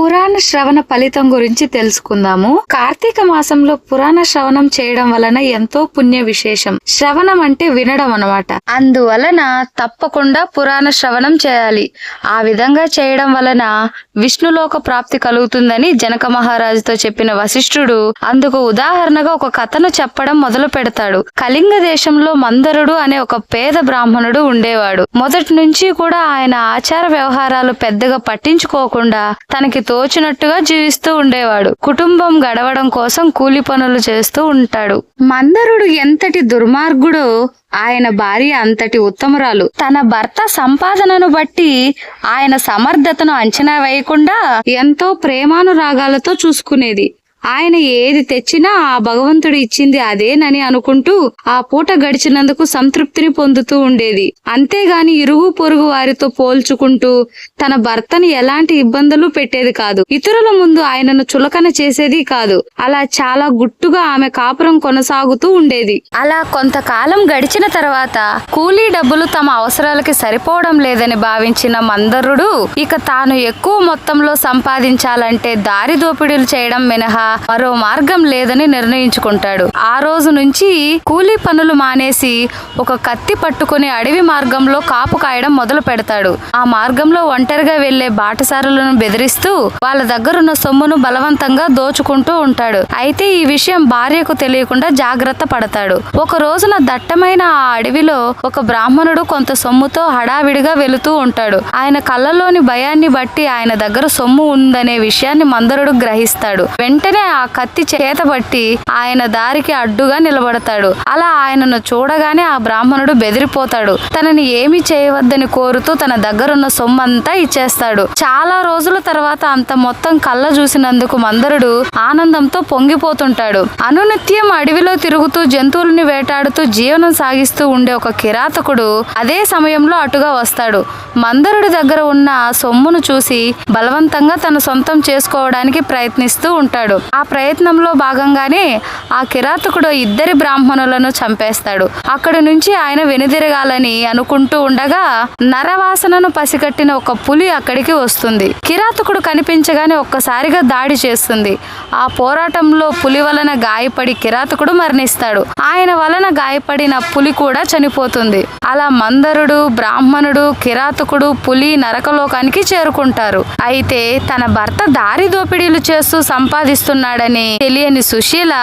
పురాణ శ్రవణ ఫలితం గురించి తెలుసుకుందాము. కార్తీక మాసంలో పురాణ శ్రవణం చేయడం వలన ఎంతో పుణ్య విశేషం. శ్రవణం అంటే వినడం అన్నమాట. అందువలన తప్పకుండా పురాణ శ్రవణం చేయాలి. ఆ విధంగా చేయడం వలన విష్ణులోక ప్రాప్తి కలుగుతుందని జనక మహారాజుతో చెప్పిన వశిష్ఠుడు అందుకు ఉదాహరణగా ఒక కథను చెప్పడం మొదలు పెడతాడు. కళింగ దేశంలో మందరుడు అనే ఒక పేద బ్రాహ్మణుడు ఉండేవాడు. మొదటి నుంచి కూడా ఆయన ఆచార వ్యవహారాలు పెద్దగా పట్టించుకోకుండా తనకి తోచినట్టుగా జీవిస్తూ ఉండేవాడు. కుటుంబం గడవడం కోసం కూలి పనులు చేస్తూ ఉంటాడు. మందరుడు ఎంతటి దుర్మార్గుడో ఆయన భార్య అంతటి ఉత్తమురాలు. తన భర్త సంపాదనను బట్టి ఆయన సమర్థతను అంచనా వేయకుండా ఎంతో ప్రేమానురాగాలతో చూసుకునేది. ఆయన ఏది తెచ్చినా ఆ భగవంతుడు ఇచ్చింది అదేనని అనుకుంటూ ఆ పూట గడిచినందుకు సంతృప్తిని పొందుతూ ఉండేది. అంతేగాని ఇరుగు పొరుగు వారితో పోల్చుకుంటూ తన భర్తని ఎలాంటి ఇబ్బందులు పెట్టేది కాదు. ఇతరుల ముందు ఆయనను చులకన చేసేది కాదు. అలా చాలా గుట్టుగా ఆమె కాపురం కొనసాగుతూ ఉండేది. అలా కొంతకాలం గడిచిన తర్వాత కూలీ డబ్బులు తమ అవసరాలకి సరిపోవడం లేదని భావించిన మందరుడు ఇక తాను ఎక్కువ మొత్తంలో సంపాదించాలంటే దారి దోపిడీలు చేయడం మినహా మరో మార్గం లేదని నిర్ణయించుకుంటాడు. ఆ రోజు నుంచి కూలీ పనులు మానేసి ఒక కత్తి పట్టుకుని అడవి మార్గంలో కాపు కాయడం మొదలు పెడతాడు. ఆ మార్గంలో ఒంటరిగా వెళ్లే బాటసారులను బెదిరిస్తూ వాళ్ళ దగ్గరున్న సొమ్మును బలవంతంగా దోచుకుంటూ ఉంటాడు. అయితే ఈ విషయం భార్యకు తెలియకుండా జాగ్రత్త పడతాడు. ఒక రోజున దట్టమైన ఆ అడవిలో ఒక బ్రాహ్మణుడు కొంత సొమ్ముతో హడావిడిగా వెళుతూ ఉంటాడు. ఆయన కళ్ళలోని భయాన్ని బట్టి ఆయన దగ్గర సొమ్ము ఉందనే విషయాన్ని మందరుడు గ్రహిస్తాడు. వెంటనే ఆ కత్తి చేతబట్టి ఆయన దారికి అడ్డుగా నిలబడతాడు. అలా ఆయనను చూడగానే ఆ బ్రాహ్మణుడు బెదిరిపోతాడు. తనని ఏమీ చేయవద్దని కోరుతూ తన దగ్గరున్న సొమ్మంతా ఇచ్చేస్తాడు. చాలా రోజుల తర్వాత అంత మొత్తం కళ్ళ చూసినందుకు మందరుడు ఆనందంతో పొంగిపోతుంటాడు. అనునిత్యం అడవిలో తిరుగుతూ జంతువుల్ని వేటాడుతూ జీవనం సాగిస్తూ ఉండే ఒక కిరాతకుడు అదే సమయంలో అటుగా వస్తాడు. మందరుడి దగ్గర ఉన్న సొమ్మును చూసి బలవంతంగా తన సొంతం చేసుకోవడానికి ప్రయత్నిస్తూ ఉంటాడు. ఆ ప్రయత్నంలో భాగంగానే ఆ కిరాతకుడు ఇద్దరి బ్రాహ్మణులను చంపేస్తాడు. అక్కడి నుంచి ఆయన వెనుదిరగాలని అనుకుంటూ ఉండగా నరవాసనను పసిగట్టిన ఒక పులి అక్కడికి వస్తుంది. కిరాతకుడు కనిపించగానే ఒక్కసారిగా దాడి చేస్తుంది. ఆ పోరాటంలో పులి వలన గాయపడి కిరాతకుడు మరణిస్తాడు. ఆయన వలన గాయపడిన పులి కూడా చనిపోతుంది. అలా మందరుడు, బ్రాహ్మణుడు, కిరాతకుడు, పులి నరకలోకానికి చేరుకుంటారు. అయితే తన భర్త దారి దోపిడీలు చేస్తూ సంపాదిస్తున్నాడని తెలియని సుశీల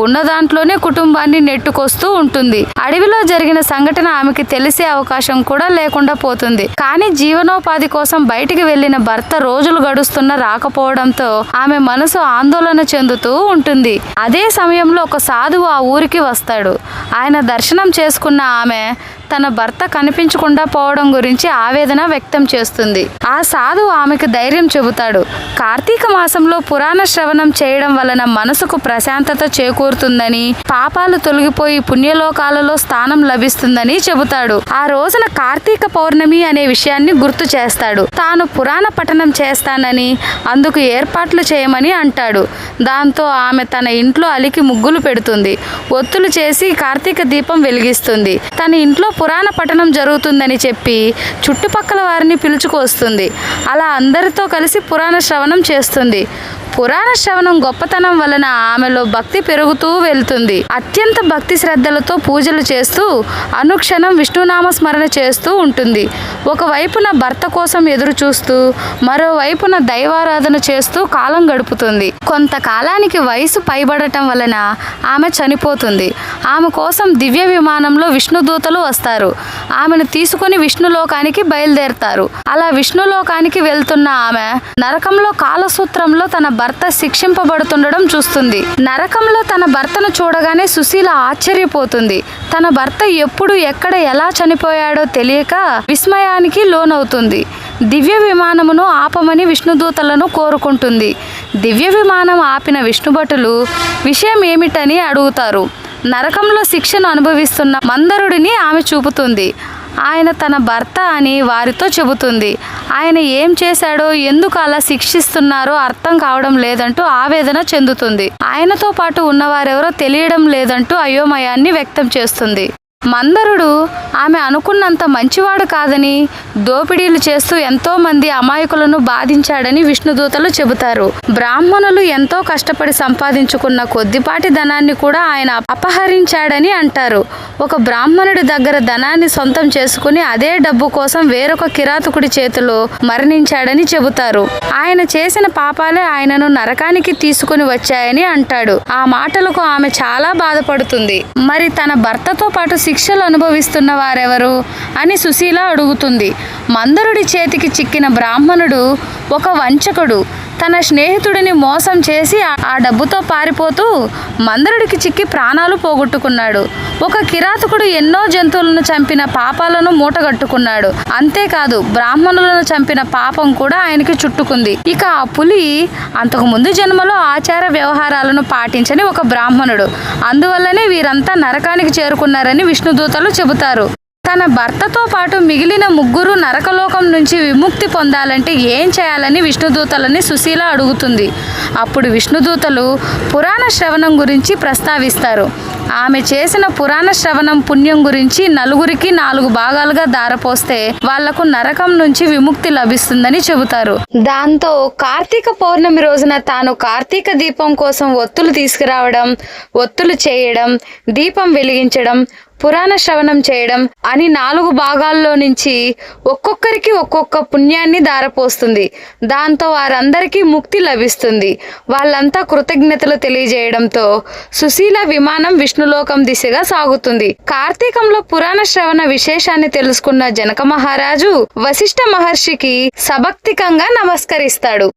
ఉన్న దాంట్లోనే కుటుంబాన్ని నెట్టుకొస్తూ ఉంటుంది. అడవిలో జరిగిన సంఘటన ఆమెకి తెలిసే అవకాశం కూడా లేకుండా పోతుంది. కానీ జీవనోపాధి కోసం బయటికి వెళ్లిన భర్త రోజులు గడుస్తున్నా రాకపోవడంతో ఆమె మనసు ఆందోళన చెందుతూ ఉంటుంది. అదే సమయంలో ఒక సాధువు ఆ ఊరికి వస్తాడు. ఆయన దర్శనం చేసుకున్న ఆమె తన భర్త కనిపించకుండా పోవడం గురించి ఆవేదన వ్యక్తం చేస్తుంది. ఆ సాధువు ఆమెకు ధైర్యం చెబుతాడు. కార్తీక మాసంలో పురాణ శ్రవణం చేయడం వలన మనసుకు ప్రశాంతత చేకూరుతుందని, పాపాలు తొలగిపోయి పుణ్యలోకాలలో స్థానం లభిస్తుందని చెబుతాడు. ఆ రోజున కార్తీక పౌర్ణమి అనే విషయాన్ని గుర్తు చేస్తాడు. తాను పురాణ పఠనం చేస్తానని అందుకు ఏర్పాట్లు చేయమని అంటాడు. దాంతో ఆమె తన ఇంట్లో అలికి ముగ్గులు పెడుతుంది. ఒత్తులు చేసి కార్తీక దీపం వెలిగిస్తుంది. తన ఇంట్లో పురాణ పఠనం జరుగుతుందని చెప్పి చుట్టుపక్కల వారిని పిలుచుకొస్తుంది. అలా అందరితో కలిసి పురాణ శ్రవణం చేస్తుంది. పురాణ శ్రవణం గొప్పతనం వలన ఆమెలో భక్తి పెరుగుతూ వెళ్తుంది. అత్యంత భక్తి శ్రద్ధలతో పూజలు చేస్తూ అనుక్షణం విష్ణునామ స్మరణ చేస్తూ ఉంటుంది. ఒకవైపున భర్త కోసం ఎదురు చూస్తూ మరోవైపున దైవారాధన చేస్తూ కాలం గడుపుతుంది. కొంతకాలానికి వయసు పైబడటం వలన ఆమె చనిపోతుంది. ఆమె కోసం దివ్య విమానంలో విష్ణుదూతలు వస్తారు. ఆమెను తీసుకుని విష్ణులోకానికి బయలుదేరతారు. అలా విష్ణులోకానికి వెళ్తున్న ఆమె నరకంలో కాలసూత్రంలో తన భర్త శిక్షింపబడుతుండడం చూస్తుంది. నరకంలో తన భర్తను చూడగానే సుశీల ఆశ్చర్యపోతుంది. తన భర్త ఎప్పుడు ఎక్కడ ఎలా చనిపోయాడో తెలియక విస్మయానికి లోనవుతుంది. దివ్య విమానమును ఆపమని విష్ణుదూతలను కోరుకుంటుంది. దివ్య విమానం ఆపిన విష్ణుభటులు విషయం ఏమిటని అడుగుతారు. నరకంలో శిక్షను అనుభవిస్తున్న మందరుడిని ఆమె చూపుతుంది. ఆయన తన భర్త అని వారితో చెబుతుంది. ఆయన ఏం చేశాడో, ఎందుకు అలా శిక్షిస్తున్నారో అర్థం కావడం లేదంటూ ఆవేదన చెందుతుంది. ఆయనతో పాటు ఉన్నవారెవరో తెలియడం లేదంటూ అయోమయాన్ని వ్యక్తం చేస్తుంది. మందరుడు ఆమె అనుకున్నంత మంచివాడు కాదని, దోపిడీలు చేస్తూ ఎంతో మంది అమాయకులను బాధించాడని విష్ణుదూతలు చెబుతారు. బ్రాహ్మణులు ఎంతో కష్టపడి సంపాదించుకున్న కొద్దిపాటి ధనాన్ని కూడా ఆయన అపహరించాడని అంటారు. ఒక బ్రాహ్మణుడి దగ్గర ధనాన్ని సొంతం చేసుకుని అదే డబ్బు కోసం వేరొక కిరాతకుడి చేతిలో మరణించాడని చెబుతారు. ఆయన చేసిన పాపాలే ఆయనను నరకానికి తీసుకుని వచ్చాయని అంటాడు. ఆ మాటలకు ఆమె చాలా బాధపడుతుంది. మరి తన భర్తతో పాటు శిక్షలు అనుభవిస్తున్న వారెవరు అని సుశీల అడుగుతుంది. మందరుడి చేతికి చిక్కిన బ్రాహ్మణుడు ఒక వంచకుడు. తన స్నేహితుడిని మోసం చేసి ఆ డబ్బుతో పారిపోతూ మందరుడికి చిక్కి ప్రాణాలు పోగొట్టుకున్నాడు. ఒక కిరాతకుడు ఎన్నో జంతువులను చంపిన పాపాలను మూటగట్టుకున్నాడు. అంతేకాదు బ్రాహ్మణులను చంపిన పాపం కూడా ఆయనకి చుట్టుకుంది. ఇక ఆ పులి అంతకు ముందు జన్మలో ఆచార వ్యవహారాలను పాటించని ఒక బ్రాహ్మణుడు. అందువల్లనే వీరంతా నరకానికి చేరుకున్నారని విష్ణుదూతలు చెబుతారు. తన భర్తతో పాటు మిగిలిన ముగ్గురు నరకలోకం నుంచి విముక్తి పొందాలంటే ఏం చేయాలని విష్ణుదూతలని సుశీల అడుగుతుంది. అప్పుడు విష్ణుదూతలు పురాణ శ్రవణం గురించి ప్రస్తావిస్తారు. ఆమె చేసిన పురాణ శ్రవణం పుణ్యం గురించి నలుగురికి 4 భాగాలుగా దారపోస్తే వాళ్లకు నరకం నుంచి విముక్తి లభిస్తుందని చెబుతారు. దాంతో కార్తీక పౌర్ణమి రోజున తాను కార్తీక దీపం కోసం ఒత్తులు తీసుకురావడం, ఒత్తులు చేయడం, దీపం వెలిగించడం, పురాణ శ్రవణం చేయడం అని 4 భాగాల్లో నుంచి ఒక్కొక్కరికి ఒక్కొక్క పుణ్యాన్ని దారపోస్తుంది. దాంతో వారందరికీ ముక్తి లభిస్తుంది. వాళ్ళంతా కృతజ్ఞతలు తెలియజేయడంతో సుశీల విమానం విష్ణులోకం దిశగా సాగుతుంది. కార్తీకంలో పురాణ శ్రవణ విశేషాన్ని తెలుసుకున్న జనక మహారాజు వశిష్ఠ మహర్షికి సభక్తికంగా నమస్కరిస్తాడు.